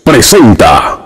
presenta.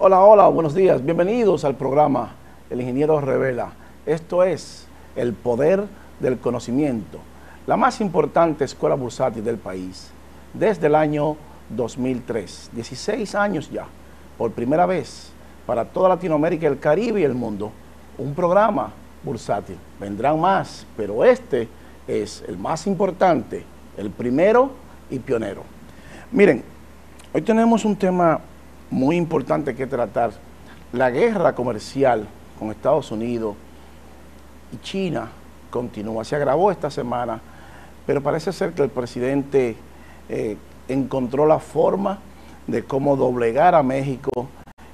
Hola, hola, buenos días. Bienvenidos al programa El Ingeniero Revela. Esto es el poder del conocimiento, la más importante escuela bursátil del país desde el año 2003. 16 años ya, por primera vez para toda Latinoamérica, el Caribe y el mundo, un programa bursátil. Vendrán más, pero este es el más importante, el primero y pionero. Miren, hoy tenemos un tema muy importante que tratar. La guerra comercial con Estados Unidos y China continúa, se agravó esta semana, pero parece ser que el presidente encontró la forma de cómo doblegar a México,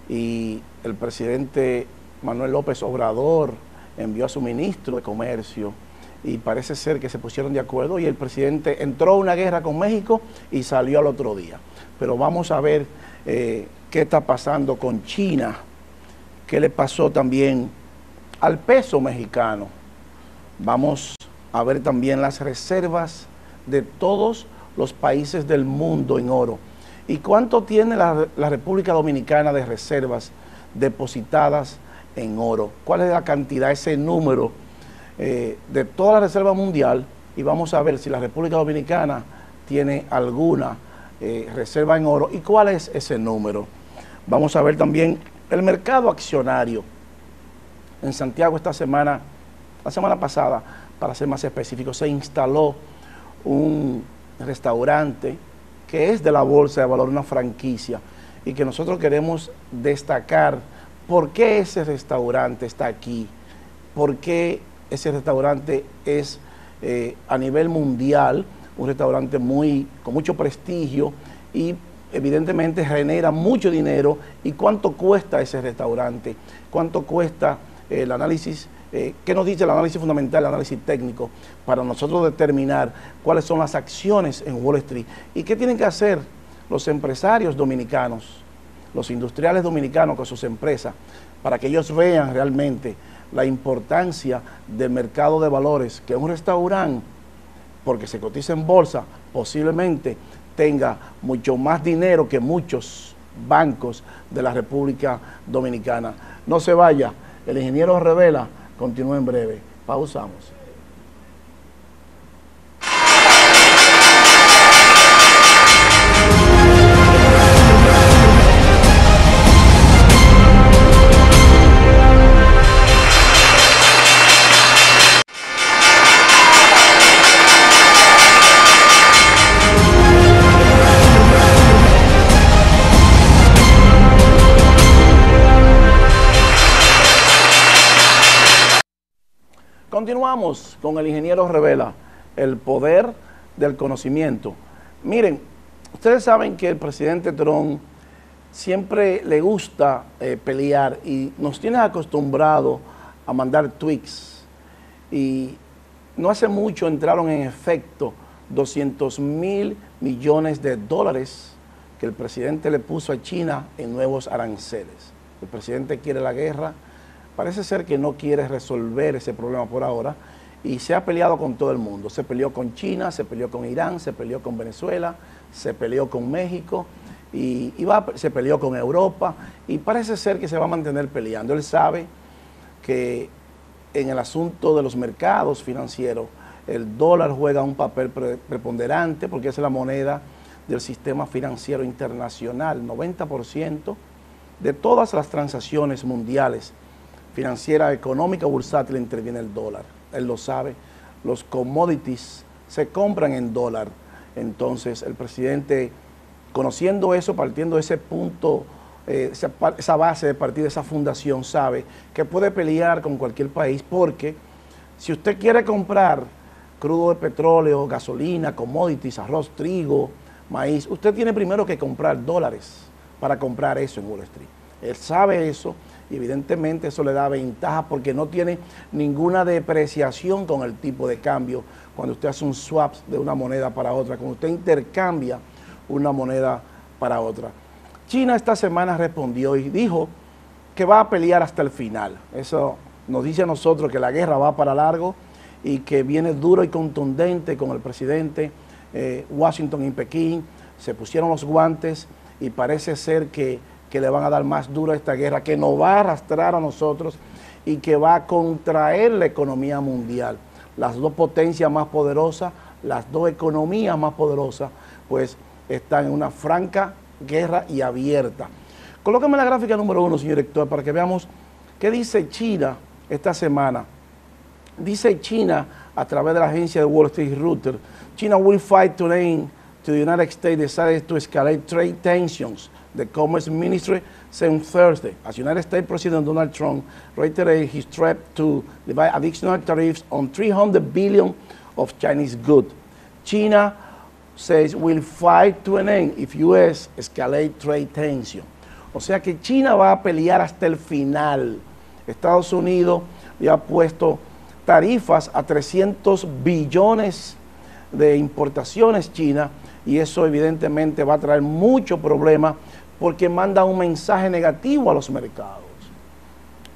y el presidente Manuel López Obrador envió a su ministro de Comercio y parece ser que se pusieron de acuerdo y el presidente entró a una guerra con México y salió al otro día. Pero vamos a ver qué está pasando con China, qué le pasó también al peso mexicano. Vamos a ver también las reservas de todos los países del mundo en oro. ¿Y cuánto tiene la República Dominicana de reservas depositadas en oro? ¿Cuál es la cantidad, ese número de toda la reserva mundial? Y vamos a ver si la República Dominicana tiene alguna reserva en oro y cuál es ese número. Vamos a ver también el mercado accionario. En Santiago esta semana, la semana pasada, para ser más específico, se instaló un restaurante que es de la Bolsa de Valores, una franquicia, y que nosotros queremos destacar por qué ese restaurante está aquí, por qué ese restaurante es a nivel mundial un restaurante con mucho prestigio y evidentemente genera mucho dinero. ¿Y cuánto cuesta ese restaurante? ¿Cuánto cuesta el análisis? ¿Qué nos dice el análisis fundamental, el análisis técnico, para nosotros determinar cuáles son las acciones en Wall Street? ¿Y qué tienen que hacer los empresarios dominicanos, los industriales dominicanos con sus empresas, para que ellos vean realmente la importancia del mercado de valores, que un restaurante, porque se cotiza en bolsa, posiblemente tenga mucho más dinero que muchos bancos de la República Dominicana? No se vaya, el Ingeniero Revela continúa en breve. Pausamos. Continuamos con el Ingeniero Revela, el poder del conocimiento. Miren, ustedes saben que el presidente Trump siempre le gusta pelear y nos tiene acostumbrados a mandar tweets. Y no hace mucho entraron en efecto 200.000 millones de dólares que el presidente le puso a China en nuevos aranceles. El presidente quiere la guerra. Parece ser que no quiere resolver ese problema por ahora y se ha peleado con todo el mundo. Se peleó con China, se peleó con Irán, se peleó con Venezuela, se peleó con México y se peleó con Europa y parece ser que se va a mantener peleando. Él sabe que en el asunto de los mercados financieros el dólar juega un papel preponderante porque es la moneda del sistema financiero internacional. 90% de todas las transacciones mundiales financiera, económica, bursátil, interviene el dólar. Él lo sabe. Los commodities se compran en dólar. Entonces, el presidente, conociendo eso, partiendo de ese punto, esa base de partida, esa fundación, sabe que puede pelear con cualquier país, porque si usted quiere comprar crudo de petróleo, gasolina, commodities, arroz, trigo, maíz, usted tiene primero que comprar dólares para comprar eso en Wall Street. Él sabe eso y evidentemente eso le da ventaja porque no tiene ninguna depreciación con el tipo de cambio cuando usted hace un swap de una moneda para otra, cuando usted intercambia una moneda para otra. China esta semana respondió y dijo que va a pelear hasta el final. Eso nos dice a nosotros que la guerra va para largo y que viene duro y contundente con el presidente Washington y Pekín. Se pusieron los guantes y parece ser que le van a dar más duro a esta guerra, que nos va a arrastrar a nosotros y que va a contraer la economía mundial. Las dos potencias más poderosas, las dos economías más poderosas, pues están en una franca guerra y abierta. Colóqueme la gráfica número 1, señor director, para que veamos qué dice China esta semana. Dice China, a través de la agencia de Wall Street Reuters, China will fight today to the United States decided to escalate trade tensions. The Commerce Ministry said on Thursday, as United States President Donald Trump reiterated his threat to levy additional tariffs on 300 billion of Chinese goods. China says will fight to an end if U.S. escalate trade tension. O sea que China va a pelear hasta el final. Estados Unidos le ha puesto tarifas a 300 billones de importaciones China y eso evidentemente va a traer mucho problema porque manda un mensaje negativo a los mercados.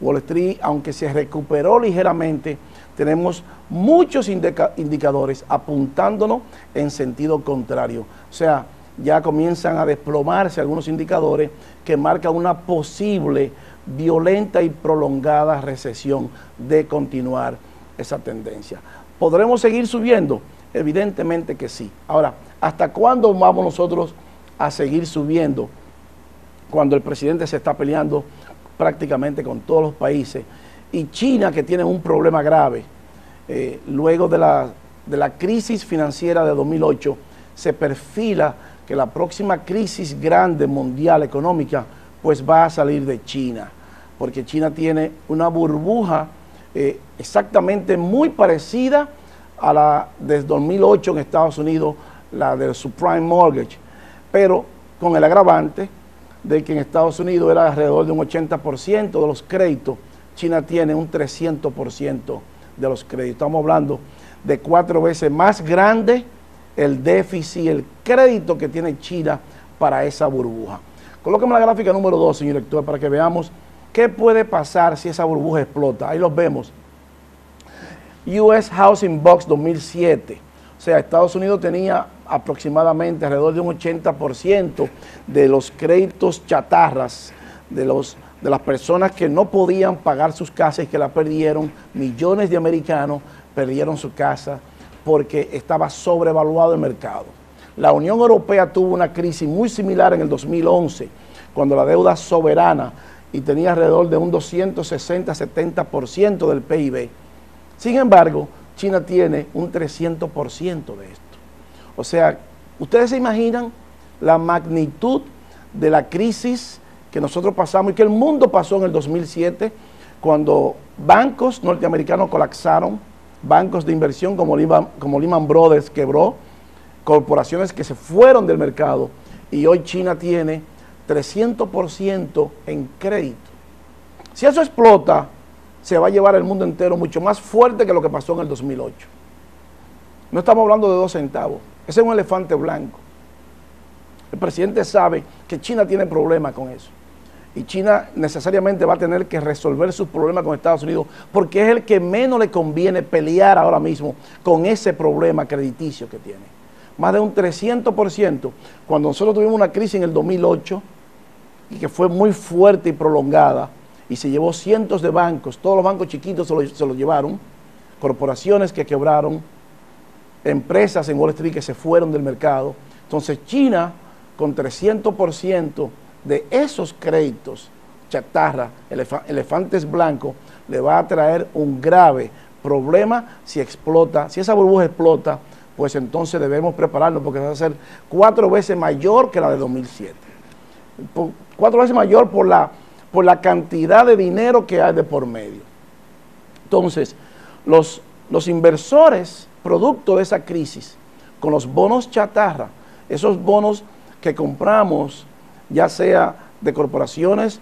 Wall Street, aunque se recuperó ligeramente, tenemos muchos indicadores apuntándonos en sentido contrario. O sea, ya comienzan a desplomarse algunos indicadores que marcan una posible violenta y prolongada recesión de continuar esa tendencia. ¿Podremos seguir subiendo? Evidentemente que sí. Ahora, ¿hasta cuándo vamos nosotros a seguir subiendo cuando el presidente se está peleando prácticamente con todos los países? Y China, que tiene un problema grave, luego de la crisis financiera de 2008, se perfila que la próxima crisis grande mundial económica pues va a salir de China, porque China tiene una burbuja exactamente muy parecida a la de 2008 en Estados Unidos, la del subprime mortgage, pero con el agravante de que en Estados Unidos era alrededor de un 80% de los créditos, China tiene un 300% de los créditos. Estamos hablando de 4 veces más grande el déficit, el crédito que tiene China para esa burbuja. Colóqueme la gráfica número 2, señor director, para que veamos qué puede pasar si esa burbuja explota. Ahí los vemos. US Housing Box 2007. O sea, Estados Unidos tenía aproximadamente alrededor de un 80% de los créditos chatarras de las personas que no podían pagar sus casas y que la perdieron. Millones de americanos perdieron su casa porque estaba sobrevaluado el mercado. La Unión Europea tuvo una crisis muy similar en el 2011, cuando la deuda soberana y tenía alrededor de un 260-70% del PIB. Sin embargo, China tiene un 300% de esto. O sea, ustedes se imaginan la magnitud de la crisis que nosotros pasamos y que el mundo pasó en el 2007, cuando bancos norteamericanos colapsaron, bancos de inversión como Lehman Brothers quebró, corporaciones que se fueron del mercado, y hoy China tiene 300% en crédito. Si eso explota, se va a llevar el mundo entero mucho más fuerte que lo que pasó en el 2008. No estamos hablando de 2 centavos, ese es un elefante blanco. El presidente sabe que China tiene problemas con eso. Y China necesariamente va a tener que resolver sus problemas con Estados Unidos porque es el que menos le conviene pelear ahora mismo con ese problema crediticio que tiene. Más de un 300%. Cuando nosotros tuvimos una crisis en el 2008 y que fue muy fuerte y prolongada y se llevó cientos de bancos, todos los bancos chiquitos se los llevaron, corporaciones que quebraron, empresas en Wall Street que se fueron del mercado. Entonces China, con 300% de esos créditos chatarra, elefantes blancos, le va a traer un grave problema si explota. Si esa burbuja explota, pues entonces debemos prepararnos porque va a ser 4 veces mayor que la de 2007. 4 veces mayor por la cantidad de dinero que hay de por medio. Entonces, los inversores, producto de esa crisis, con los bonos chatarra, esos bonos que compramos, ya sea de corporaciones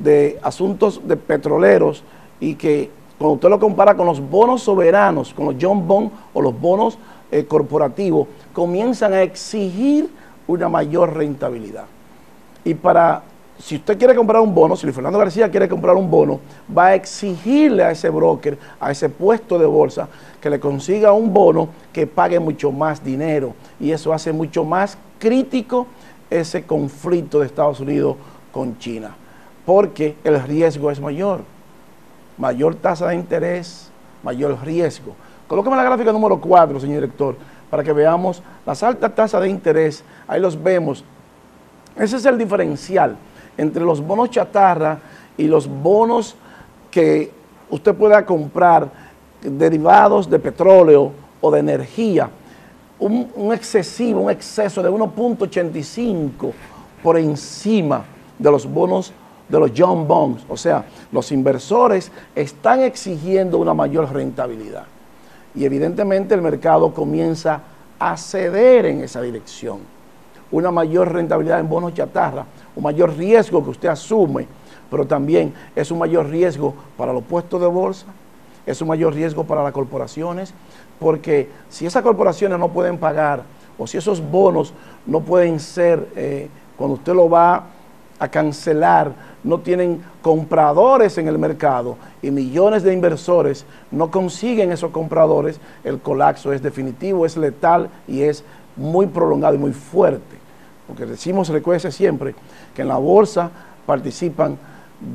de asuntos de petroleros y que cuando usted lo compara con los bonos soberanos, con los John Bond o los bonos corporativos, comienzan a exigir una mayor rentabilidad. Y si usted quiere comprar un bono, si Luis Fernando García quiere comprar un bono, va a exigirle a ese broker, a ese puesto de bolsa, que le consiga un bono que pague mucho más dinero. Y eso hace mucho más crítico ese conflicto de Estados Unidos con China, porque el riesgo es mayor. Mayor tasa de interés, mayor riesgo. Colóqueme la gráfica número 4, señor director, para que veamos las altas tasas de interés. Ahí los vemos. Ese es el diferencial entre los bonos chatarra y los bonos que usted pueda comprar derivados de petróleo o de energía. Un exceso de 1.85 por encima de los bonos de los John Bonds. O sea, los inversores están exigiendo una mayor rentabilidad. Y evidentemente el mercado comienza a ceder en esa dirección. Una mayor rentabilidad en bonos chatarra, un mayor riesgo que usted asume, pero también es un mayor riesgo para los puestos de bolsa, es un mayor riesgo para las corporaciones, porque si esas corporaciones no pueden pagar, o si esos bonos no pueden ser, cuando usted lo va a cancelar, no tienen compradores en el mercado y millones de inversores no consiguen esos compradores, el colapso es definitivo, es letal y es muy prolongado y muy fuerte. Porque decimos, recuérdese siempre, que en la bolsa participan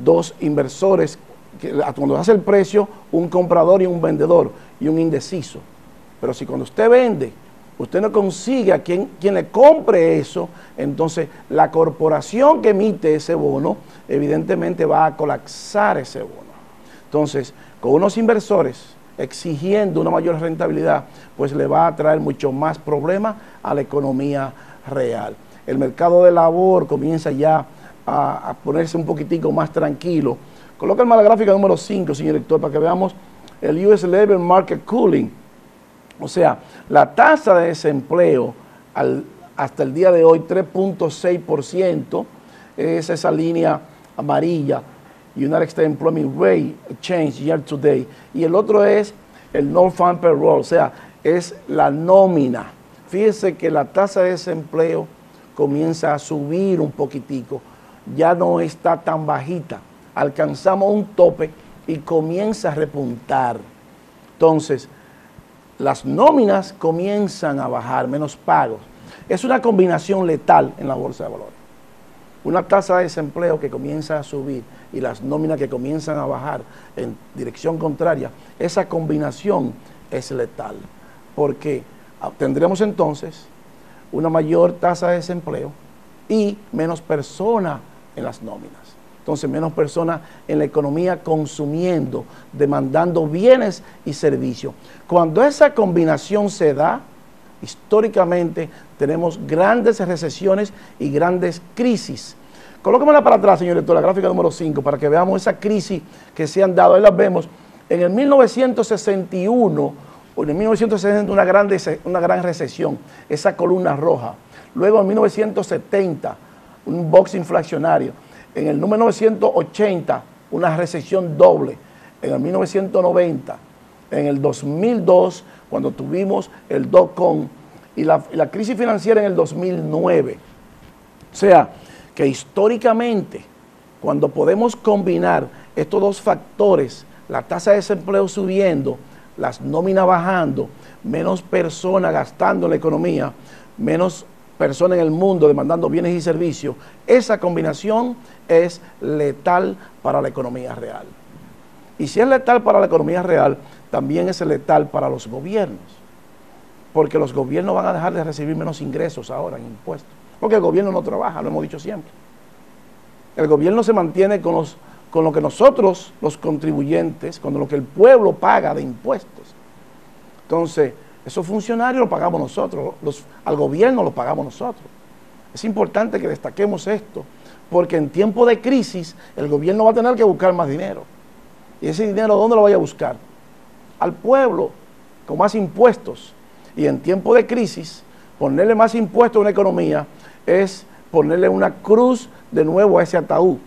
dos inversores, que cuando hace el precio, un comprador y un vendedor, y un indeciso. Pero si cuando usted vende, usted no consigue a quien le compre eso, entonces la corporación que emite ese bono, evidentemente va a colapsar ese bono. Entonces, con unos inversores exigiendo una mayor rentabilidad, pues le va a traer mucho más problemas a la economía real. El mercado de labor comienza ya a ponerse un poquitico más tranquilo. Colóquenme la gráfica número 5, señor director, para que veamos el US Labor Market Cooling. O sea, la tasa de desempleo hasta el día de hoy, 3.6%, es esa línea amarilla, United States Employment Rate Change Year to Date, y el otro es el Non-Farm Payroll, o sea, es la nómina. Fíjese que la tasa de desempleo comienza a subir un poquitico, ya no está tan bajita, alcanzamos un tope y comienza a repuntar. Entonces, las nóminas comienzan a bajar, menos pagos. Es una combinación letal en la bolsa de valores. Una tasa de desempleo que comienza a subir y las nóminas que comienzan a bajar en dirección contraria, esa combinación es letal, porque tendremos entonces una mayor tasa de desempleo y menos personas en las nóminas. Entonces, menos personas en la economía consumiendo, demandando bienes y servicios. Cuando esa combinación se da, históricamente tenemos grandes recesiones y grandes crisis. Colóquemela para atrás, señor director, la gráfica número 5, para que veamos esa crisis que se han dado. Ahí las vemos. En el 1961, o en el 1960, una gran recesión, esa columna roja. Luego en 1970, un box inflacionario. En el 1980, una recesión doble. En el 1990, en el 2002, cuando tuvimos el dot-com y la crisis financiera en el 2009. O sea, que históricamente, cuando podemos combinar estos dos factores, la tasa de desempleo subiendo, las nóminas bajando, menos personas gastando en la economía, menos personas en el mundo demandando bienes y servicios, esa combinación es letal para la economía real. Y si es letal para la economía real, también es letal para los gobiernos, porque los gobiernos van a dejar de recibir menos ingresos ahora en impuestos, porque el gobierno no trabaja, lo hemos dicho siempre. El gobierno se mantiene con lo que nosotros, los contribuyentes, con lo que el pueblo paga de impuestos. Entonces, esos funcionarios los pagamos nosotros, al gobierno los pagamos nosotros. Es importante que destaquemos esto, porque en tiempo de crisis el gobierno va a tener que buscar más dinero. ¿Y ese dinero dónde lo vaya a buscar? Al pueblo, con más impuestos. Y en tiempo de crisis, ponerle más impuestos a una economía es ponerle una cruz de nuevo a ese ataúd.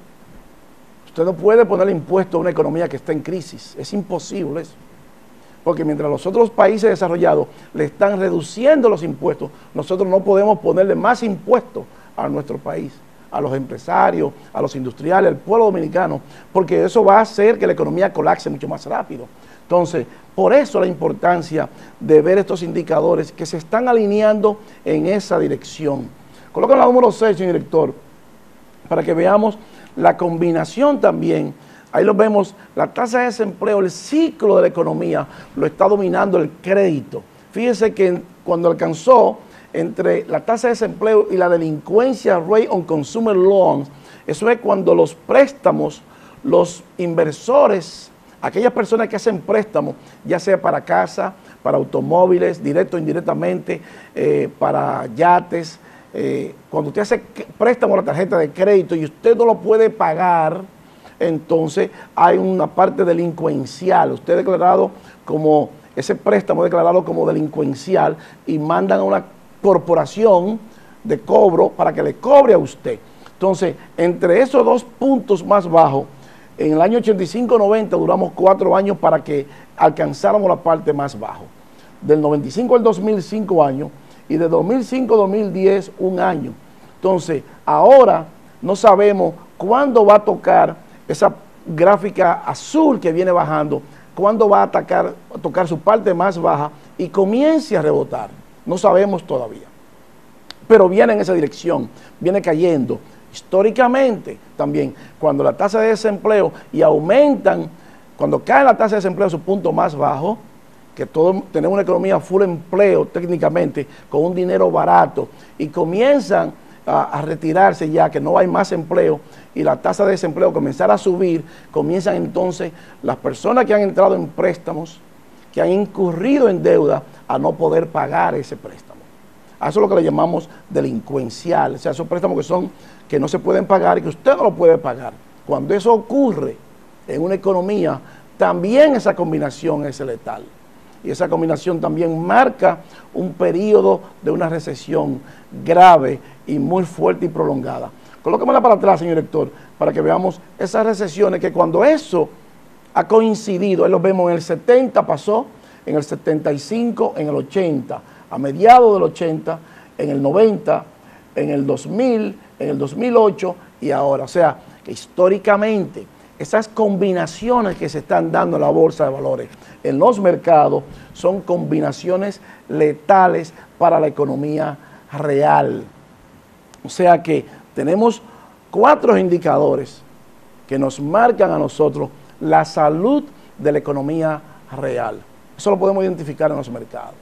O Usted no puede poner impuesto a una economía que está en crisis. Es imposible eso. Porque mientras los otros países desarrollados le están reduciendo los impuestos, nosotros no podemos ponerle más impuestos a nuestro país, a los empresarios, a los industriales, al pueblo dominicano, porque eso va a hacer que la economía colapse mucho más rápido. Entonces, por eso la importancia de ver estos indicadores que se están alineando en esa dirección. Colocan la número 6, señor director, para que veamos la combinación también. Ahí lo vemos, la tasa de desempleo, el ciclo de la economía lo está dominando el crédito. Fíjense que cuando alcanzó entre la tasa de desempleo y la delincuencia, rate on consumer loans, eso es cuando los préstamos, los inversores, aquellas personas que hacen préstamos, ya sea para casa, para automóviles, directo o indirectamente, para yates, cuando usted hace préstamo a la tarjeta de crédito y usted no lo puede pagar, entonces hay una parte delincuencial. Usted declarado como, ese préstamo declarado como delincuencial y mandan a una corporación de cobro para que le cobre a usted. Entonces, entre esos dos puntos más bajos, en el año 85-90 duramos 4 años para que alcanzáramos la parte más baja. Del 95 al 2000, 5 años, y de 2005 a 2010, 1 año. Entonces, ahora no sabemos cuándo va a tocar esa gráfica azul que viene bajando, cuándo va a tocar su parte más baja y comience a rebotar. No sabemos todavía. Pero viene en esa dirección, viene cayendo. Históricamente también, cuando la tasa de desempleo y aumentan, cuando cae la tasa de desempleo a su punto más bajo, que todos tenemos una economía full empleo técnicamente, con un dinero barato, y comienzan a retirarse ya que no hay más empleo y la tasa de desempleo comenzar a subir, comienzan entonces las personas que han entrado en préstamos, que han incurrido en deuda, a no poder pagar ese préstamo. A eso es lo que le llamamos delincuencial, o sea, esos préstamos que no se pueden pagar y que usted no lo puede pagar. Cuando eso ocurre en una economía, también esa combinación es letal. Y esa combinación también marca un periodo de una recesión grave y muy fuerte y prolongada. Colóquemela para atrás, señor director, para que veamos esas recesiones que cuando eso ha coincidido, ahí lo vemos en el 70 pasó, en el 75, en el 80, a mediados del 80, en el 90, en el 2000, en el 2008 y ahora. O sea, que históricamente esas combinaciones que se están dando en la bolsa de valores, en los mercados, son combinaciones letales para la economía real. O sea que tenemos 4 indicadores que nos marcan a nosotros la salud de la economía real. Eso lo podemos identificar en los mercados.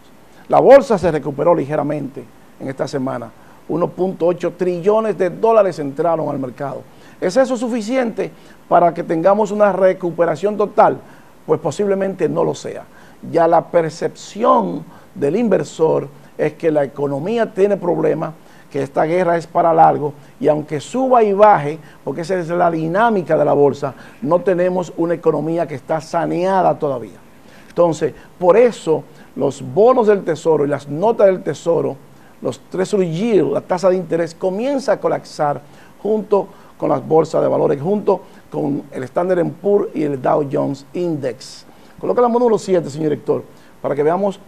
La bolsa se recuperó ligeramente en esta semana. 1.8 trillones de dólares entraron al mercado. ¿Es eso suficiente para que tengamos una recuperación total? Pues posiblemente no lo sea. Ya la percepción del inversor es que la economía tiene problemas, que esta guerra es para largo, y aunque suba y baje, porque esa es la dinámica de la bolsa, no tenemos una economía que está saneada todavía. Entonces, por eso los bonos del tesoro y las notas del tesoro, los Treasury Yield, la tasa de interés, comienza a colapsar junto con las bolsas de valores, junto con el Standard & Poor's y el Dow Jones Index. Coloca la módulo 7, señor director, para que veamos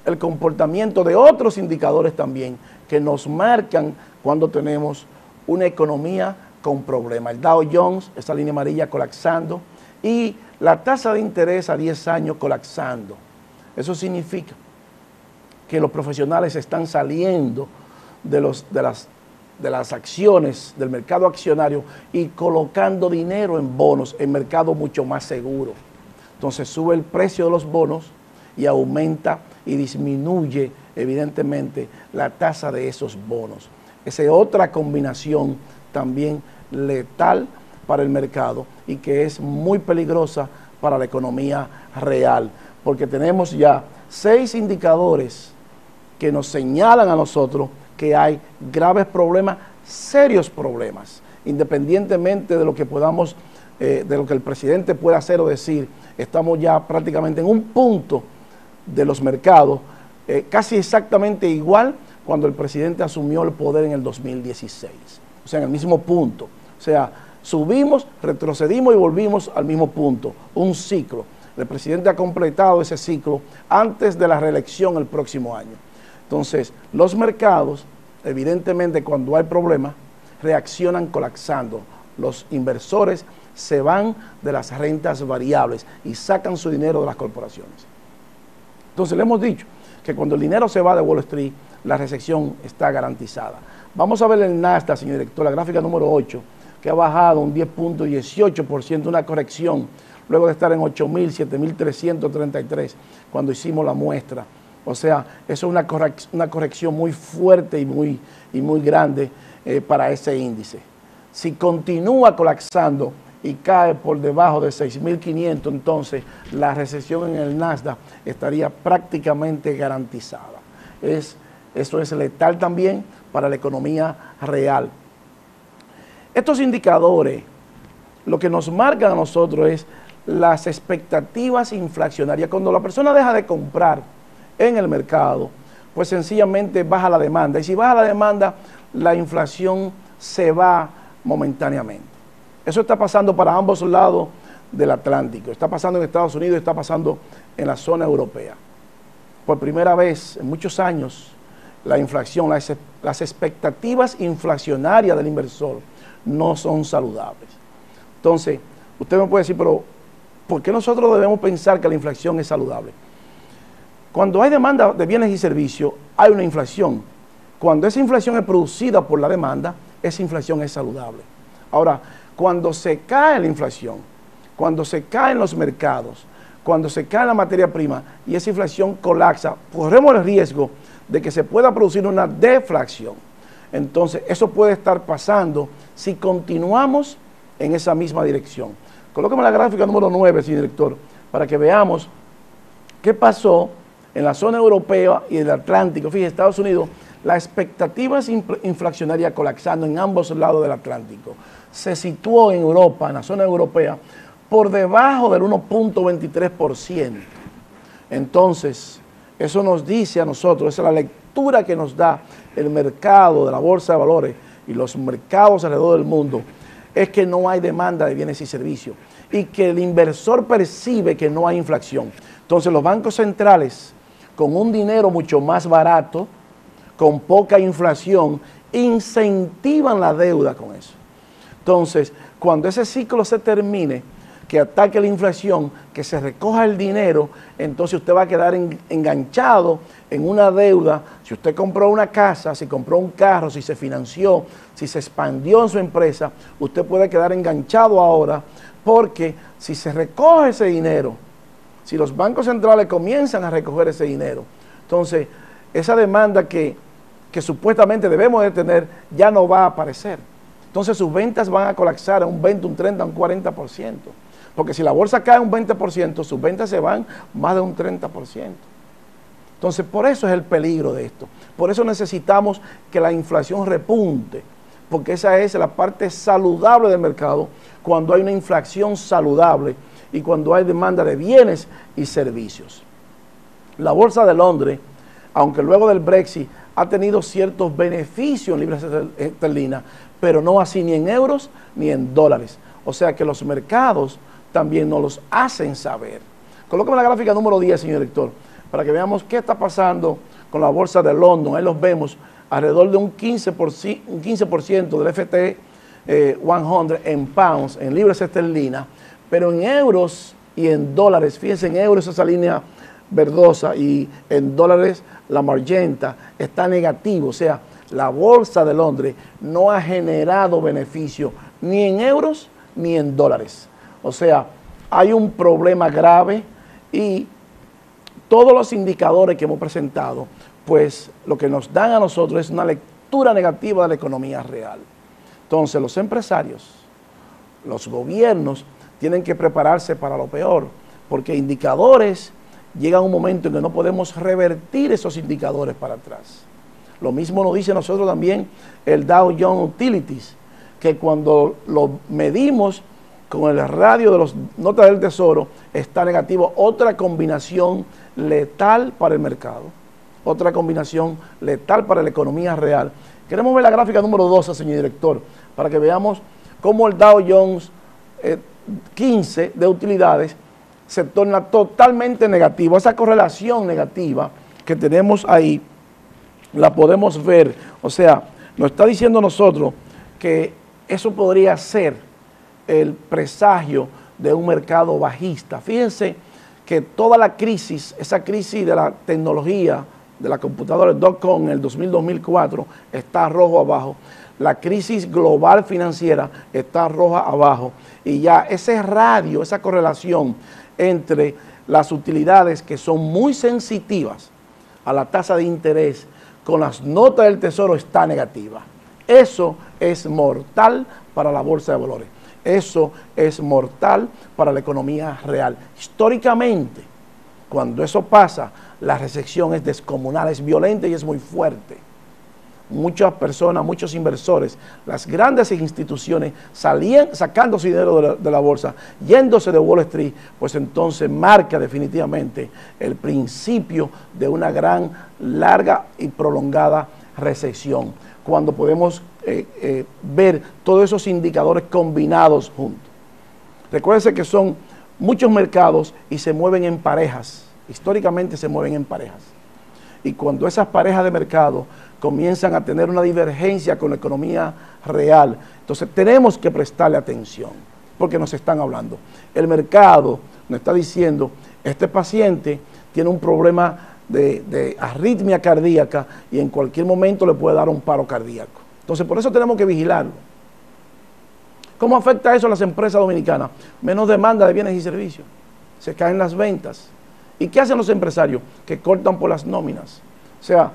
el comportamiento de otros indicadores también que nos marcan cuando tenemos una economía con problemas. El Dow Jones, esa línea amarilla colapsando, y la tasa de interés a 10 años colapsando. Eso significa que los profesionales están saliendo de las acciones del mercado accionario y colocando dinero en bonos, en mercado mucho más seguro. Entonces sube el precio de los bonos y aumenta y disminuye evidentemente la tasa de esos bonos. Esa es otra combinación también letal para el mercado y que es muy peligrosa para la economía real, porque tenemos ya 6 indicadores que nos señalan a nosotros que hay graves problemas, serios problemas, independientemente de lo que podamos, de lo que el presidente pueda hacer o decir. Estamos ya prácticamente en un punto de los mercados, casi exactamente igual cuando el presidente asumió el poder en el 2016. O sea, en el mismo punto. O sea, subimos, retrocedimos y volvimos al mismo punto, un ciclo. El presidente ha completado ese ciclo antes de la reelección el próximo año. Entonces, los mercados, evidentemente, cuando hay problemas, reaccionan colapsando. Los inversores se van de las rentas variables y sacan su dinero de las corporaciones. Entonces, le hemos dicho que cuando el dinero se va de Wall Street, la recesión está garantizada. Vamos a ver el Nasdaq, señor director, la gráfica número 8, que ha bajado un 10.18%, una corrección, luego de estar en 8.000, 7.333, cuando hicimos la muestra. O sea, eso es una corrección muy fuerte y muy grande para ese índice. Si continúa colapsando y cae por debajo de 6.500, entonces la recesión en el Nasdaq estaría prácticamente garantizada. Eso es letal también para la economía real. Estos indicadores, lo que nos marcan a nosotros es las expectativas inflacionarias. Cuando la persona deja de comprar en el mercado, pues sencillamente baja la demanda. Y si baja la demanda, la inflación se va momentáneamente. Eso está pasando para ambos lados del Atlántico. Está pasando en Estados Unidos y está pasando en la zona europea. Por primera vez en muchos años, la inflación, las expectativas inflacionarias del inversor no son saludables. Entonces, usted me puede decir, pero ¿por qué nosotros debemos pensar que la inflación es saludable? Cuando hay demanda de bienes y servicios, hay una inflación. Cuando esa inflación es producida por la demanda, esa inflación es saludable. Ahora, cuando se cae la inflación, cuando se caen los mercados, cuando se cae la materia prima y esa inflación colapsa, corremos el riesgo de que se pueda producir una deflación. Entonces, eso puede estar pasando si continuamos en esa misma dirección. Colóqueme la gráfica número 9, señor director, para que veamos qué pasó en la zona europea y el Atlántico. Fíjese, Estados Unidos, las expectativas inflacionarias colapsando en ambos lados del Atlántico. Se situó en Europa, en la zona europea, por debajo del 1.23%. Entonces, eso nos dice a nosotros, esa es la lectura que nos da el mercado de la bolsa de valores y los mercados alrededor del mundo, es que no hay demanda de bienes y servicios y que el inversor percibe que no hay inflación. Entonces, los bancos centrales, con un dinero mucho más barato, con poca inflación, incentivan la deuda con eso. Entonces, cuando ese ciclo se termine, que ataque la inflación, que se recoja el dinero, entonces usted va a quedar enganchado en una deuda. Si usted compró una casa, si compró un carro, si se financió, si se expandió en su empresa, usted puede quedar enganchado ahora, porque si se recoge ese dinero, si los bancos centrales comienzan a recoger ese dinero, entonces esa demanda que supuestamente debemos de tener ya no va a aparecer. Entonces sus ventas van a colapsar a un 20, un 30, un 40%. Porque si la bolsa cae un 20%, sus ventas se van más de un 30%. Entonces, por eso es el peligro de esto. Por eso necesitamos que la inflación repunte, porque esa es la parte saludable del mercado, cuando hay una inflación saludable y cuando hay demanda de bienes y servicios. La Bolsa de Londres, aunque luego del Brexit ha tenido ciertos beneficios en libras esterlinas, pero no así ni en euros ni en dólares. O sea que los mercados también nos los hacen saber. Colóqueme la gráfica número 10, señor director, para que veamos qué está pasando con la Bolsa de London. Ahí los vemos, alrededor de un 15% del FTSE 100 en pounds, en libras esterlinas, pero en euros y en dólares. Fíjense, en euros esa línea verdosa y en dólares la magenta está negativo. O sea, la Bolsa de Londres no ha generado beneficio ni en euros ni en dólares. O sea, hay un problema grave y todos los indicadores que hemos presentado, pues lo que nos dan a nosotros es una lectura negativa de la economía real. Entonces, los empresarios, los gobiernos, tienen que prepararse para lo peor, porque indicadores, llega un momento en que no podemos revertir esos indicadores para atrás. Lo mismo nos dice a nosotros también el Dow Jones Utilities, que cuando lo medimos con el radio de los notas del tesoro, está negativo. Otra combinación letal para el mercado, otra combinación letal para la economía real. Queremos ver la gráfica número 12, señor director, para que veamos cómo el Dow Jones 15 de utilidades se torna totalmente negativo. Esa correlación negativa que tenemos ahí, la podemos ver, o sea, nos está diciendo nosotros que eso podría ser el presagio de un mercado bajista. Fíjense que toda la crisis, esa crisis de la tecnología, de la computadora .com en el 2000-2004 está rojo abajo, la crisis global financiera está roja abajo, y ya ese radio, esa correlación entre las utilidades que son muy sensitivas a la tasa de interés con las notas del tesoro está negativa. Eso es mortal para la bolsa de valores. Eso es mortal para la economía real. Históricamente, cuando eso pasa, la recesión es descomunal, es violenta y es muy fuerte. Muchas personas, muchos inversores, las grandes instituciones salían sacando su dinero de la bolsa, yéndose de Wall Street, pues entonces marca definitivamente el principio de una gran, larga y prolongada recesión, cuando podemos ver todos esos indicadores combinados juntos. Recuérdense que son muchos mercados y se mueven en parejas, históricamente se mueven en parejas. Y cuando esas parejas de mercado comienzan a tener una divergencia con la economía real, entonces tenemos que prestarle atención, porque nos están hablando. El mercado nos está diciendo, este paciente tiene un problema de arritmia cardíaca y en cualquier momento le puede dar un paro cardíaco. Entonces por eso tenemos que vigilarlo. ¿Cómo afecta eso a las empresas dominicanas? Menos demanda de bienes y servicios, se caen las ventas. ¿Y qué hacen los empresarios? Que cortan por las nóminas. O sea,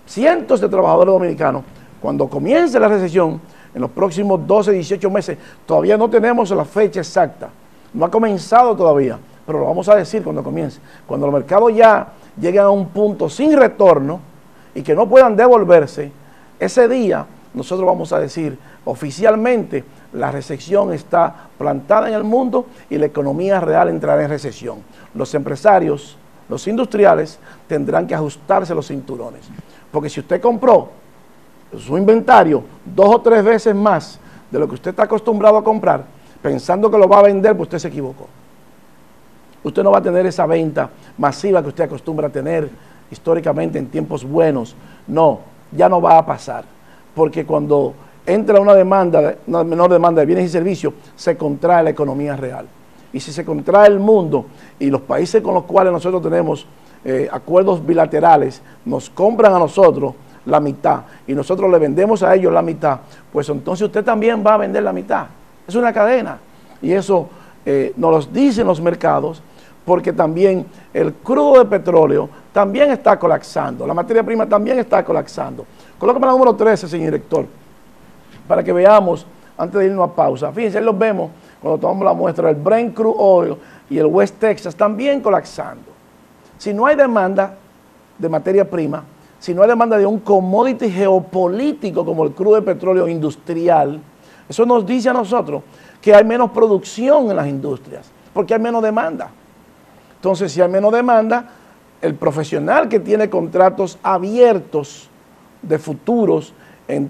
cientos de trabajadores dominicanos, cuando comience la recesión, en los próximos 12, 18 meses, todavía no tenemos la fecha exacta, no ha comenzado todavía, pero lo vamos a decir cuando comience. Cuando los mercados ya lleguen a un punto sin retorno y que no puedan devolverse, ese día nosotros vamos a decir oficialmente la recesión está plantada en el mundo y la economía real entrará en recesión. Los empresarios, los industriales tendrán que ajustarse los cinturones. Porque si usted compró su inventario 2 o 3 veces más de lo que usted está acostumbrado a comprar, pensando que lo va a vender, pues usted se equivocó. Usted no va a tener esa venta masiva que usted acostumbra a tener históricamente en tiempos buenos. No, ya no va a pasar. Porque cuando entra una menor demanda de bienes y servicios, se contrae la economía real. Y si se contrae el mundo y los países con los cuales nosotros tenemos acuerdos bilaterales nos compran a nosotros la mitad y nosotros le vendemos a ellos la mitad, pues entonces usted también va a vender la mitad. Es una cadena y eso nos lo dicen los mercados, porque también el crudo de petróleo también está colapsando, la materia prima también está colapsando. Colócame la número 13, señor director, para que veamos, antes de irnos a pausa. Fíjense, ahí los vemos cuando tomamos la muestra, el Brent Crude Oil y el West Texas también colapsando. Si no hay demanda de materia prima, si no hay demanda de un commodity geopolítico como el crudo de petróleo industrial, eso nos dice a nosotros que hay menos producción en las industrias, porque hay menos demanda. Entonces, si hay menos demanda, el profesional que tiene contratos abiertos de futuros,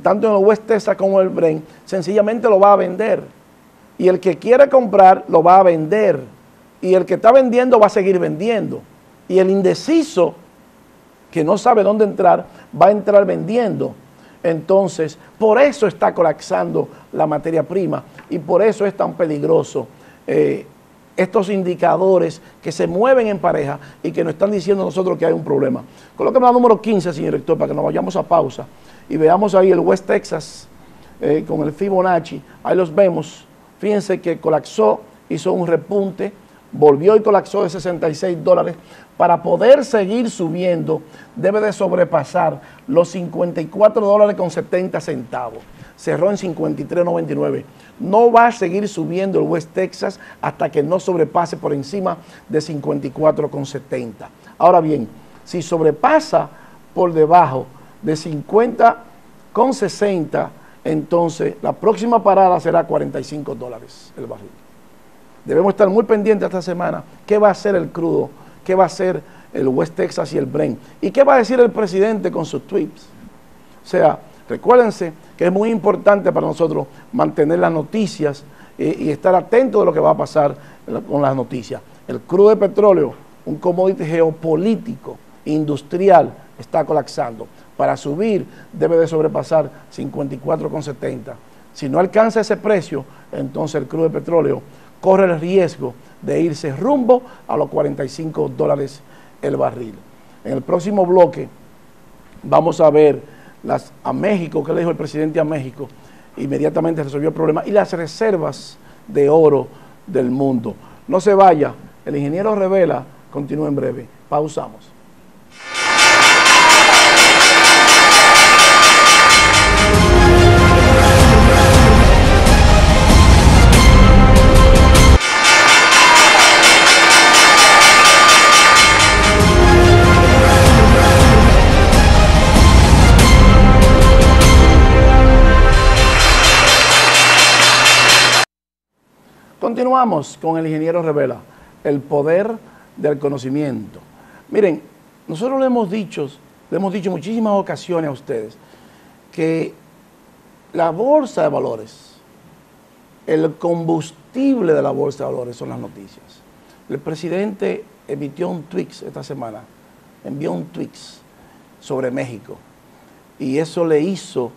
tanto en el West Texas como en el Brent, sencillamente lo va a vender. Y el que quiere comprar, lo va a vender. Y el que está vendiendo, va a seguir vendiendo. Y el indeciso, que no sabe dónde entrar, va a entrar vendiendo. Entonces, por eso está colapsando la materia prima y por eso es tan peligroso estos indicadores que se mueven en pareja y que nos están diciendo a nosotros que hay un problema. Colóqueme la número 15, señor director, para que nos vayamos a pausa y veamos ahí el West Texas con el Fibonacci. Ahí los vemos. Fíjense que colapsó, hizo un repunte, volvió y colapsó de $66. Para poder seguir subiendo, debe de sobrepasar los $54.70. Cerró en 53.99. No va a seguir subiendo el West Texas hasta que no sobrepase por encima de 54.70. Ahora bien, si sobrepasa por debajo de 50.60, entonces la próxima parada será $45 el barril. Debemos estar muy pendientes esta semana. ¿Qué va a hacer el crudo? ¿Qué va a hacer el West Texas y el Brent? ¿Y qué va a decir el presidente con sus tweets? O sea, Recuérdense que es muy importante para nosotros mantener las noticias y estar atentos de lo que va a pasar con las noticias. El crudo de petróleo, un commodity geopolítico, industrial, está colapsando. Para subir debe de sobrepasar 54,70. Si no alcanza ese precio, entonces el crudo de petróleo corre el riesgo de irse rumbo a los $45 el barril. En el próximo bloque vamos a ver a México, ¿qué le dijo el presidente a México? Inmediatamente resolvió el problema, y las reservas de oro del mundo. No se vaya, el ingeniero Revela continúa en breve. Pausamos. Continuamos con el ingeniero Revela, el poder del conocimiento. Miren, nosotros le hemos dicho en muchísimas ocasiones a ustedes que la bolsa de valores, el combustible de la bolsa de valores son las noticias. El presidente emitió un tweet esta semana, envió un tweet sobre México, y eso le hizo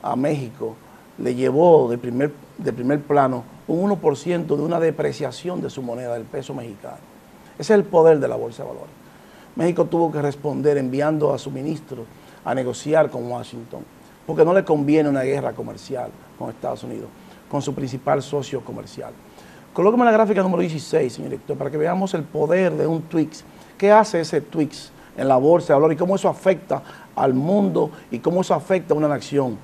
a México, le llevó de primer plano un 1% de una depreciación de su moneda, del peso mexicano. Ese es el poder de la bolsa de valores. México tuvo que responder enviando a su ministro a negociar con Washington, porque no le conviene una guerra comercial con Estados Unidos, con su principal socio comercial. Colóqueme la gráfica número 16, señor director, para que veamos el poder de un tweet. ¿Qué hace ese tweet en la bolsa de valores y cómo eso afecta al mundo y cómo eso afecta a una nación?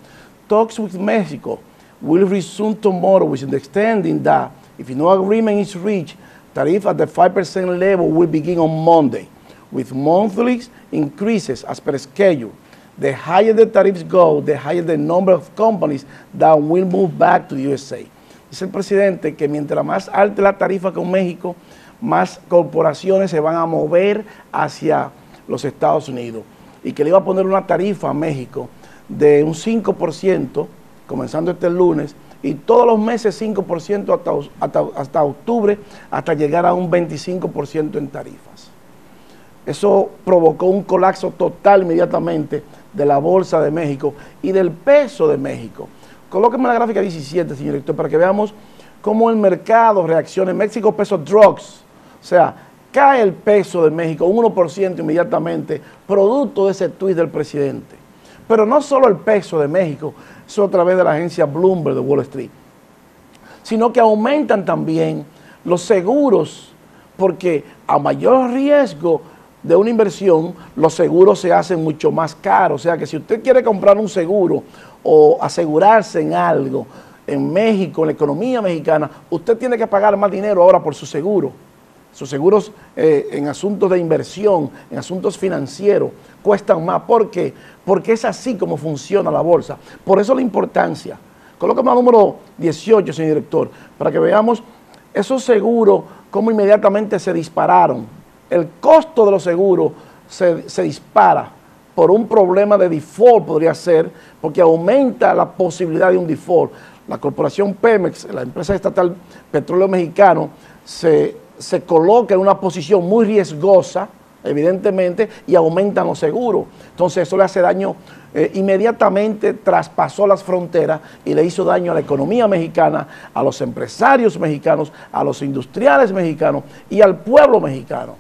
Talks with Mexico will resume tomorrow, with the extending that if no agreement is reached, tariff at the 5% level will begin on Monday, with monthly increases as per schedule. The higher the tariffs go, the higher the number of companies that will move back to the USA. Dice el presidente que mientras más alta la tarifa con México, más corporaciones se van a mover hacia los Estados Unidos, y que le iba a poner una tarifa a México de un 5%, comenzando este lunes, y todos los meses 5% hasta octubre, hasta llegar a un 25% en tarifas. Eso provocó un colapso total inmediatamente de la Bolsa de México y del peso de México. Colóquenme la gráfica 17, señor director, para que veamos cómo el mercado reacciona. En México, peso drugs, o sea, cae el peso de México un 1% inmediatamente, producto de ese tuit del presidente. Pero no solo el peso de México, eso a través de la agencia Bloomberg de Wall Street, sino que aumentan también los seguros, porque a mayor riesgo de una inversión, los seguros se hacen mucho más caros. O sea que si usted quiere comprar un seguro o asegurarse en algo en México, en la economía mexicana, usted tiene que pagar más dinero ahora por su seguro. Sus seguros en asuntos de inversión, en asuntos financieros, cuestan más. ¿Por qué? Porque es así como funciona la bolsa. Por eso la importancia. Colócame el número 18, señor director, para que veamos esos seguros, cómo inmediatamente se dispararon. El costo de los seguros se dispara por un problema de default, podría ser, porque aumenta la posibilidad de un default. La corporación Pemex, la empresa estatal Petróleo Mexicano, se coloca en una posición muy riesgosa, evidentemente, y aumentan los seguros. Entonces eso le hace daño, inmediatamente traspasó las fronteras y le hizo daño a la economía mexicana, a los empresarios mexicanos, a los industriales mexicanos y al pueblo mexicano,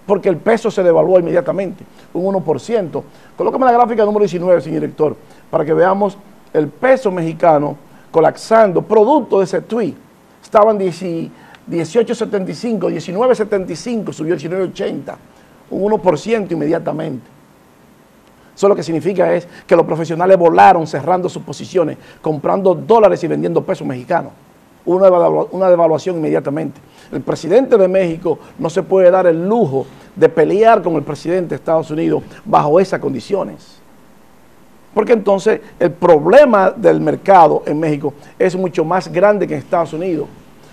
porque el peso se devaluó inmediatamente, un 1%. Colócame la gráfica número 19, señor director, para que veamos el peso mexicano colapsando, producto de ese tuit. Estaban 18.75, 19.75, subió 19.80, un 1% inmediatamente. Eso lo que significa es que los profesionales volaron cerrando sus posiciones, comprando dólares y vendiendo pesos mexicanos. Una devaluación inmediatamente. El presidente de México no se puede dar el lujo de pelear con el presidente de Estados Unidos bajo esas condiciones. Porque entonces el problema del mercado en México es mucho más grande que en Estados Unidos.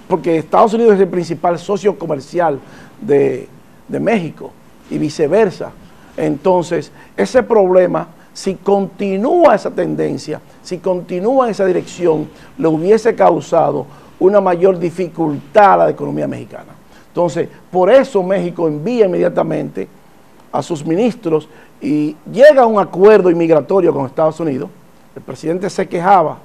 Porque Estados Unidos es el principal socio comercial de México y viceversa. Entonces, ese problema si continúa esa tendencia, si continúa en esa dirección, le hubiese causado una mayor dificultad a la economía mexicana. Entonces, por eso México envía inmediatamente a sus ministros y llega a un acuerdo inmigratorio con Estados Unidos. El presidente se quejaba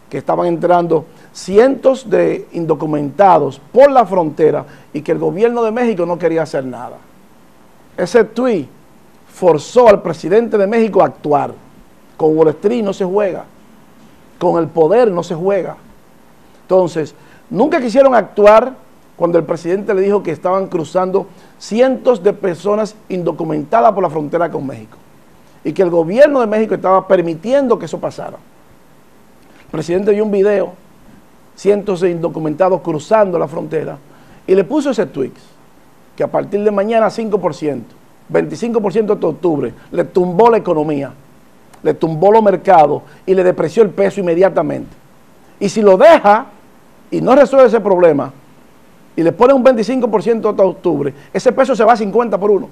que estaban entrando cientos de indocumentados por la frontera y que el gobierno de México no quería hacer nada. Ese tuit forzó al presidente de México a actuar. Con Wall Street no se juega, con el poder no se juega. Entonces, nunca quisieron actuar cuando el presidente le dijo que estaban cruzando cientos de personas indocumentadas por la frontera con México y que el gobierno de México estaba permitiendo que eso pasara. El presidente vio un video, cientos de indocumentados cruzando la frontera, y le puso ese tweet, que a partir de mañana 5%, 25% hasta octubre, le tumbó la economía, le tumbó los mercados y le depreció el peso inmediatamente. Y si lo deja y no resuelve ese problema, y le pone un 25% hasta octubre, ese peso se va a 50-1.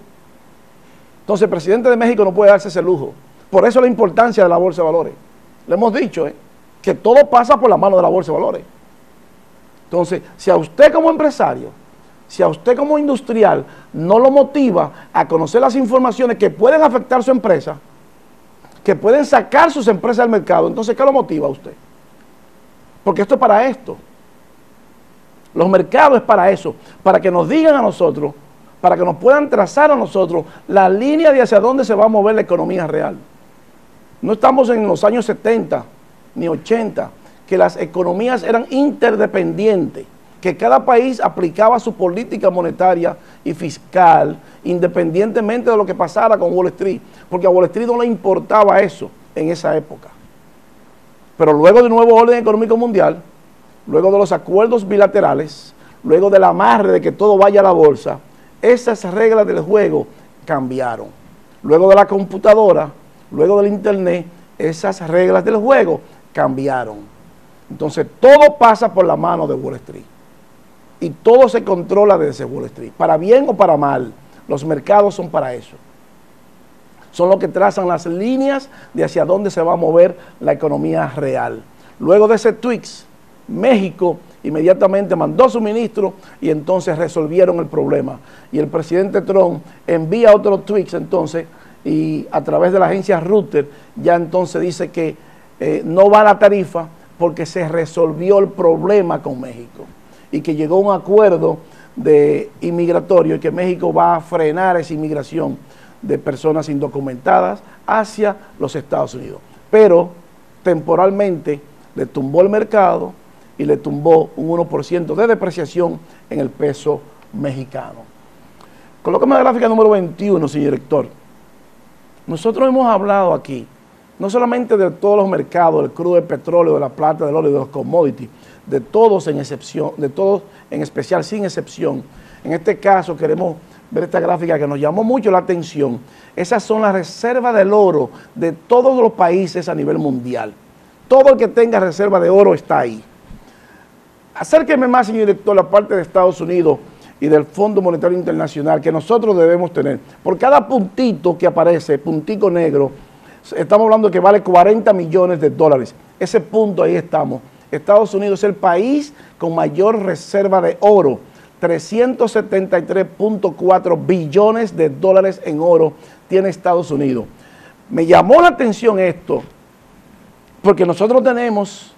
Entonces el presidente de México no puede darse ese lujo. Por eso la importancia de la Bolsa de Valores. Le hemos dicho que todo pasa por la mano de la Bolsa de Valores. Entonces, si a usted como empresario, si a usted como industrial no lo motiva a conocer las informaciones que pueden afectar su empresa, que pueden sacar sus empresas al mercado, entonces ¿qué lo motiva a usted? Porque esto es para esto. Los mercados es para eso, para que nos digan a nosotros, para que nos puedan trazar a nosotros la línea de hacia dónde se va a mover la economía real. No estamos en los años 70 ni 80, que las economías eran interdependientes, que cada país aplicaba su política monetaria y fiscal independientemente de lo que pasara con Wall Street, porque a Wall Street no le importaba eso en esa época. Pero luego del nuevo orden económico mundial, luego de los acuerdos bilaterales, luego del amarre de que todo vaya a la bolsa, esas reglas del juego cambiaron. Luego de la computadora, luego del internet, esas reglas del juego cambiaron. Entonces todo pasa por la mano de Wall Street y todo se controla desde Wall Street, para bien o para mal. Los mercados son para eso. Son los que trazan las líneas de hacia dónde se va a mover la economía real. Luego de ese tweet, México inmediatamente mandó a su ministro y entonces resolvieron el problema. Y el presidente Trump envía otros tweets entonces y a través de la agencia Reuters ya entonces dice que no va a la tarifa porque se resolvió el problema con México y que llegó a un acuerdo de inmigratorio y que México va a frenar esa inmigración de personas indocumentadas hacia los Estados Unidos. Pero temporalmente le tumbó el mercado y le tumbó un 1% de depreciación en el peso mexicano. Colócame la gráfica número 21, señor director. Nosotros hemos hablado aquí, no solamente de todos los mercados, del crudo, del petróleo, de la plata, del oro y de los commodities, de todos en excepción, de todos en especial, sin excepción. En este caso queremos ver esta gráfica que nos llamó mucho la atención. Esas son las reservas del oro de todos los países a nivel mundial. Todo el que tenga reserva de oro está ahí. Acérqueme más, señor director, la parte de Estados Unidos y del Fondo Monetario Internacional que nosotros debemos tener. Por cada puntito que aparece, puntico negro, estamos hablando de que vale 40 millones de dólares. Ese punto ahí estamos. Estados Unidos es el país con mayor reserva de oro. 373.4 billones de dólares en oro tiene Estados Unidos. Me llamó la atención esto, porque nosotros tenemos,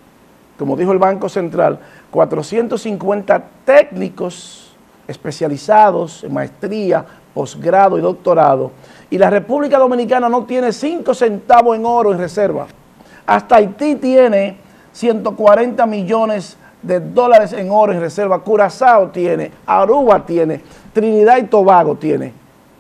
como dijo el Banco Central, 450 técnicos especializados en maestría, posgrado y doctorado, y la República Dominicana no tiene 5 centavos en oro en reserva. Hasta Haití tiene 140 millones de dólares en oro en reserva. Curazao tiene, Aruba tiene, Trinidad y Tobago tiene.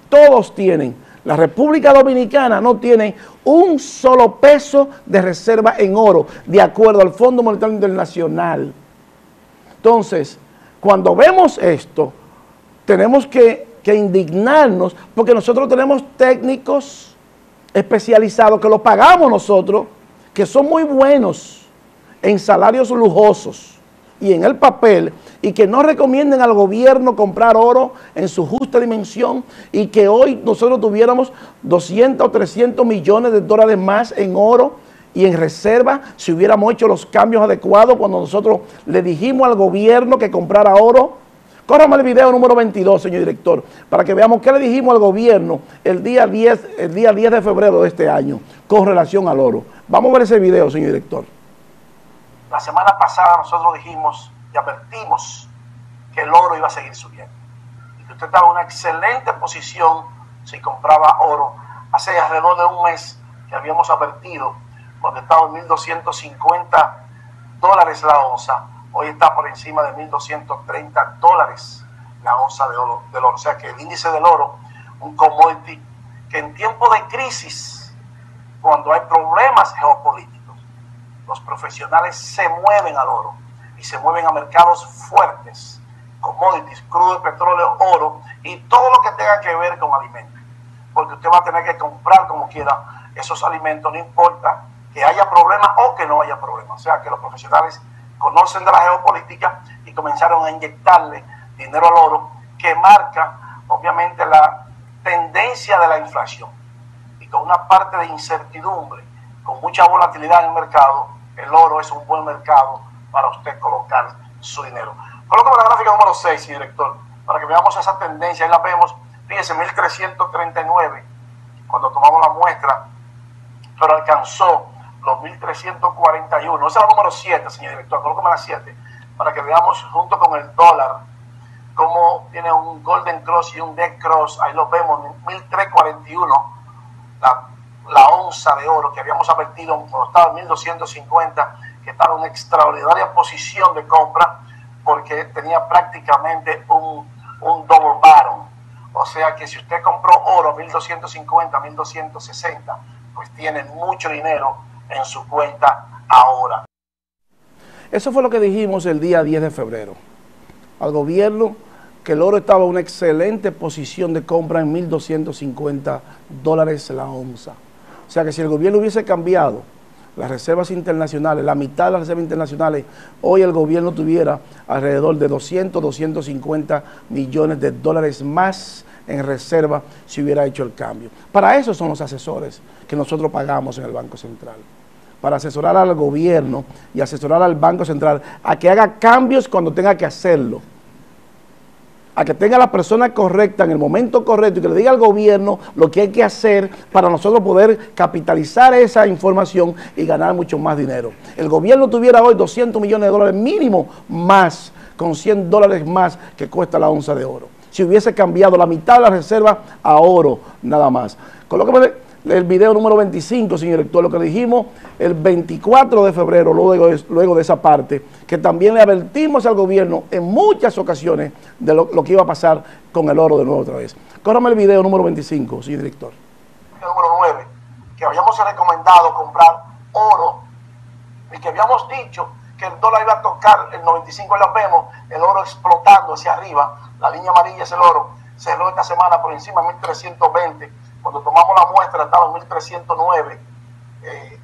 Todos tienen. La República Dominicana no tiene un solo peso de reserva en oro, de acuerdo al Fondo Monetario Internacional. Entonces, cuando vemos esto, tenemos que indignarnos, porque nosotros tenemos técnicos especializados que los pagamos nosotros, que son muy buenos en salarios lujosos, y en el papel, y que no recomienden al gobierno comprar oro en su justa dimensión, y que hoy nosotros tuviéramos 200 o 300 millones de dólares más en oro y en reserva si hubiéramos hecho los cambios adecuados cuando nosotros le dijimos al gobierno que comprara oro. Córrame el video número 22, señor director, para que veamos qué le dijimos al gobierno el día 10 de febrero de este año con relación al oro. Vamos a ver ese video, señor director. La semana pasada nosotros dijimos y advertimos que el oro iba a seguir subiendo y que usted estaba en una excelente posición si compraba oro. Hace alrededor de un mes que habíamos advertido, cuando estaba en $1,250 la onza, hoy está por encima de $1,230 la onza del oro. O sea que el índice del oro, un commodity que en tiempos de crisis, cuando hay problemas geopolíticos, los profesionales se mueven al oro y se mueven a mercados fuertes, commodities, crudo de petróleo, oro y todo lo que tenga que ver con alimentos. Porque usted va a tener que comprar como quiera esos alimentos, no importa que haya problemas o que no haya problemas. O sea que los profesionales conocen de la geopolítica y comenzaron a inyectarle dinero al oro, que marca obviamente la tendencia de la inflación. Y con una parte de incertidumbre, con mucha volatilidad en el mercado, el oro es un buen mercado para usted colocar su dinero. Colócame la gráfica número 6, señor director, para que veamos esa tendencia. Ahí la vemos, fíjense, 1.339, cuando tomamos la muestra, pero alcanzó los 1.341. Esa es la número 7, señor director, colócame la 7, para que veamos junto con el dólar, cómo tiene un Golden Cross y un Dead Cross. Ahí lo vemos, 1.341, la onza de oro que habíamos advertido cuando estaba en 1.250, que estaba en una extraordinaria posición de compra porque tenía prácticamente un double bottom. O sea que si usted compró oro a 1.250, 1.260, pues tiene mucho dinero en su cuenta ahora. Eso fue lo que dijimos el día 10 de febrero al gobierno, que el oro estaba en una excelente posición de compra en $1.250 la onza. O sea que si el gobierno hubiese cambiado las reservas internacionales, la mitad de las reservas internacionales, hoy el gobierno tuviera alrededor de 200, 250 millones de dólares más en reserva si hubiera hecho el cambio. Para eso son los asesores que nosotros pagamos en el Banco Central, para asesorar al gobierno y asesorar al Banco Central a que haga cambios cuando tenga que hacerlo, a que tenga la persona correcta en el momento correcto y que le diga al gobierno lo que hay que hacer para nosotros poder capitalizar esa información y ganar mucho más dinero. El gobierno tuviera hoy 200 millones de dólares mínimo más, con $100 más que cuesta la onza de oro, si hubiese cambiado la mitad de la reserva a oro nada más. Colócame el video número 25, señor director, lo que dijimos el 24 de febrero, luego de esa parte, que también le advertimos al gobierno en muchas ocasiones de lo que iba a pasar con el oro de nuevo otra vez. Córrame el video número 25, señor director. Número 9, que habíamos recomendado comprar oro y que habíamos dicho que el dólar iba a tocar el 95, y lo vemos, el oro explotando hacia arriba, la línea amarilla es el oro, cerró esta semana por encima de 1.320, cuando tomamos la muestra estaba en 1.309,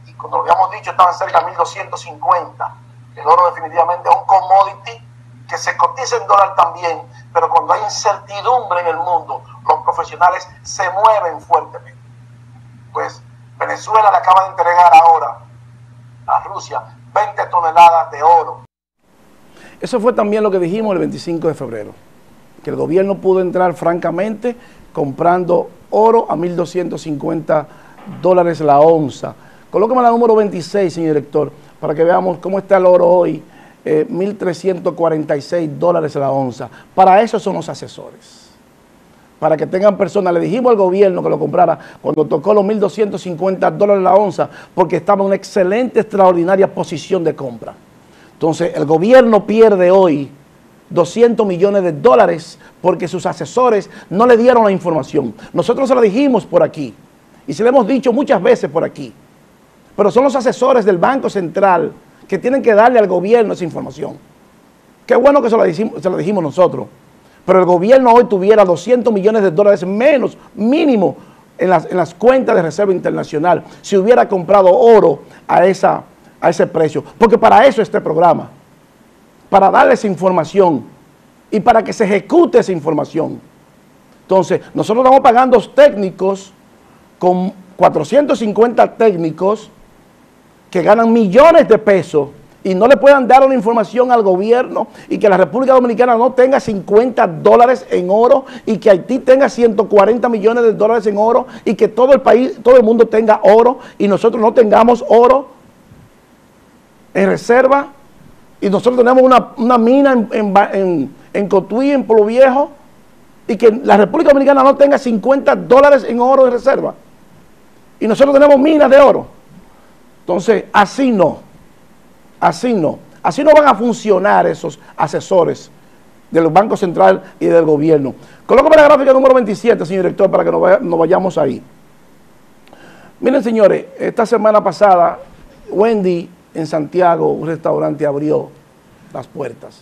y cuando lo habíamos dicho estaban cerca de 1.250. El oro definitivamente es un commodity que se cotiza en dólar también, pero cuando hay incertidumbre en el mundo, los profesionales se mueven fuertemente. Pues Venezuela le acaba de entregar ahora a Rusia 20 toneladas de oro. Eso fue también lo que dijimos el 25 de febrero, que el gobierno pudo entrar francamente comprando oro a $1.250 la onza. Colócame la número 26, señor director, para que veamos cómo está el oro hoy, $1.346 la onza. Para eso son los asesores, para que tengan personas. Le dijimos al gobierno que lo comprara cuando tocó los $1.250 la onza, porque estaba en una excelente, extraordinaria posición de compra. Entonces, el gobierno pierde hoy 200 millones de dólares porque sus asesores no le dieron la información. Nosotros se lo dijimos por aquí y se lo hemos dicho muchas veces por aquí, pero son los asesores del Banco Central que tienen que darle al gobierno esa información. Qué bueno que se lo dijimos nosotros, pero el gobierno hoy tuviera 200 millones de dólares menos, mínimo, en las cuentas de reserva internacional si hubiera comprado oro a ese precio, porque para eso este programa, para darles información y para que se ejecute esa información. Entonces, nosotros estamos pagando técnicos con 450 técnicos que ganan millones de pesos y no le puedan dar una información al gobierno y que la República Dominicana no tenga 50 dólares en oro y que Haití tenga 140 millones de dólares en oro y que todo el país, todo el mundo tenga oro y nosotros no tengamos oro en reserva y nosotros tenemos una mina en Cotuí, en Pueblo Viejo, y que la República Dominicana no tenga 50 dólares en oro de reserva y nosotros tenemos minas de oro. Entonces, así no van a funcionar esos asesores del Banco Central y del gobierno. Colócame la gráfica número 27, señor director, para que nos vayamos ahí. Miren, señores, esta semana pasada, Wendy en Santiago, un restaurante, abrió las puertas.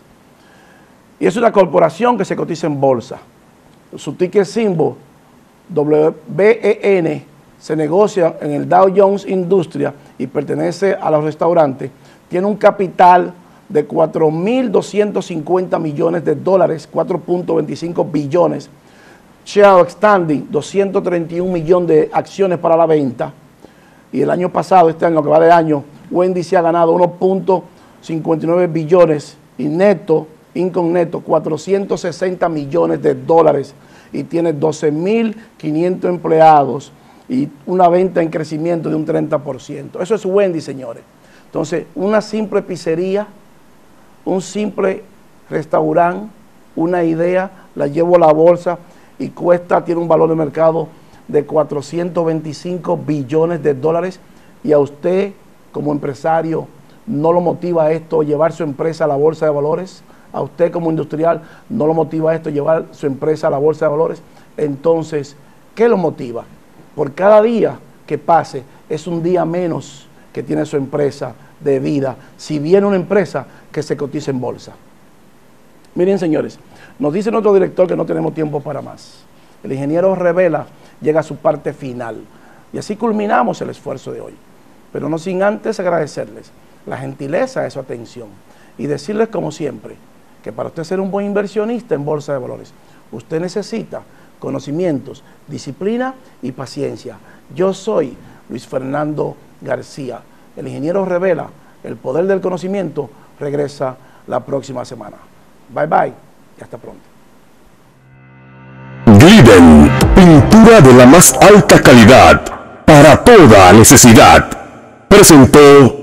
Y es una corporación que se cotiza en bolsa. Su ticket symbol, WBEN, se negocia en el Dow Jones Industria y pertenece a los restaurantes. Tiene un capital de 4.250 millones de dólares, 4.25 billones. Share outstanding, 231 millones de acciones para la venta. Y el año pasado, este año, lo que va de año, Wendy se ha ganado 1.59 billones y neto, income neto, 460 millones de dólares y tiene 12.500 empleados y una venta en crecimiento de un 30%. Eso es Wendy, señores. Entonces, una simple pizzería, un simple restaurante, una idea, la llevo a la bolsa y tiene un valor de mercado de 425 billones de dólares y a usted como empresario no lo motiva esto llevar su empresa a la bolsa de valores, a usted como industrial no lo motiva esto llevar su empresa a la bolsa de valores. Entonces, ¿qué lo motiva? Por cada día que pase es un día menos que tiene su empresa de vida, si viene una empresa que se cotiza en bolsa. Miren, señores, nos dice nuestro director que no tenemos tiempo para más. El ingeniero Revela llega a su parte final y así culminamos el esfuerzo de hoy, pero no sin antes agradecerles la gentileza de su atención y decirles, como siempre, que para usted ser un buen inversionista en bolsa de valores, usted necesita conocimientos, disciplina y paciencia. Yo soy Luis Fernando García. El ingeniero Revela, el poder del conocimiento, regresa la próxima semana. Bye bye y hasta pronto. Glidden, pintura de la más alta calidad para toda necesidad. Presentó